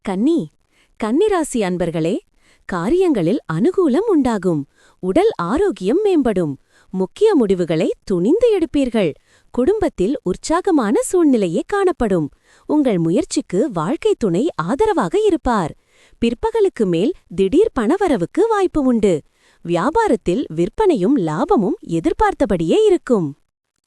கன்னி கன்னிராசி அன்பர்களே, காரியங்களில் அனுகூலம் உண்டாகும். உடல் ஆரோக்கியம் மேம்படும். முக்கிய முடிவுகளை துணிந்து எடுப்பீர்கள். குடும்பத்தில் உற்சாகமான சூழ்நிலையே காணப்படும். உங்கள் முயற்சிக்கு வாழ்க்கை துணை ஆதரவாக இருப்பார். பிற்பகலுக்கு மேல் திடீர் பணவரவுக்கு வாய்ப்பு உண்டு. வியாபாரத்தில் விற்பனையும் லாபமும் எதிர்பார்த்தபடியே இருக்கும்.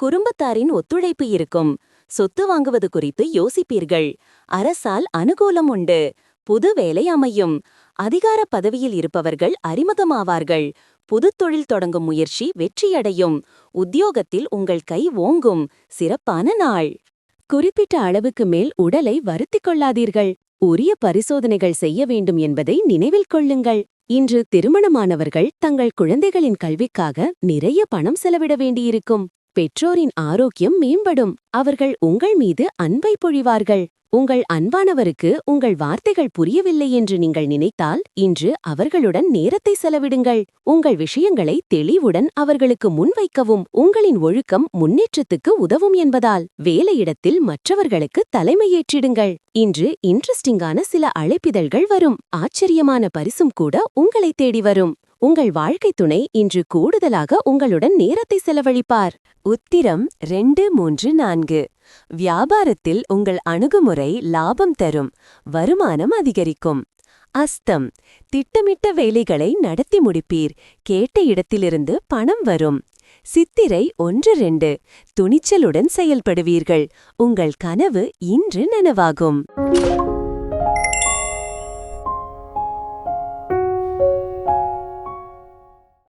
குடும்பத்தாரின் ஒத்துழைப்பு இருக்கும். சொத்து வாங்குவது குறித்து யோசிப்பீர்கள். அரசால் அனுகூலம் உண்டு. புது வேலை அமையும். அதிகார பதவியில் இருப்பவர்கள் அறிமுகமாவார்கள். புது தொழில் தொடங்கும் முயற்சி வெற்றியடையும். உத்தியோகத்தில் உங்கள் கை ஓங்கும். சிறப்பான நாள். குறிப்பிட்ட அளவுக்கு மேல் உடலை வருத்திக் கொள்ளாதீர்கள். உரிய பரிசோதனைகள் செய்ய வேண்டும் என்பதை நினைவில் கொள்ளுங்கள். இன்று திருமணமானவர்கள் தங்கள் குழந்தைகளின் கல்விக்காக நிறைய பணம் செலவிட வேண்டியிருக்கும். பெற்றோரின் ஆரோக்கியம் மேம்படும். அவர்கள் உங்கள் மீது அன்பை பொழிவார்கள். உங்கள் அன்பானவருக்கு உங்கள் வார்த்தைகள் புரியவில்லை என்று நீங்கள் நினைத்தால் இன்று அவர்களுடன் நேரத்தை செலவிடுங்கள். உங்கள் விஷயங்களை தெளிவுடன் அவர்களுக்கு முன்வைக்கவும். உங்களின் ஒழுக்கம் முன்னேற்றத்துக்கு உதவும் என்பதால் வேலையிடத்தில் மற்றவர்களுக்கு தலைமையேற்றிடுங்கள். இன்று இன்ட்ரெஸ்டிங்கான சில அழைப்பிதழ்கள் வரும். ஆச்சரியமான பரிசும் கூட உங்களை தேடி வரும். உங்கள் வாழ்க்கை துணை இன்று கூடுதலாக உங்களுடன் நேரத்தை செலவழிப்பார். உத்திரம் 2, 3, 4. வியாபாரத்தில் உங்கள் அணுகுமுறை லாபம் தரும். வருமானம் அதிகரிக்கும். அஸ்தம் திட்டமிட்ட வேலைகளை நடத்தி முடிப்பீர். கேட்ட இடத்திலிருந்து பணம் வரும். சித்திரை 1, 2. துணிச்சலுடன் செயல்படுவீர்கள். உங்கள் கனவு இன்று நனவாகும்.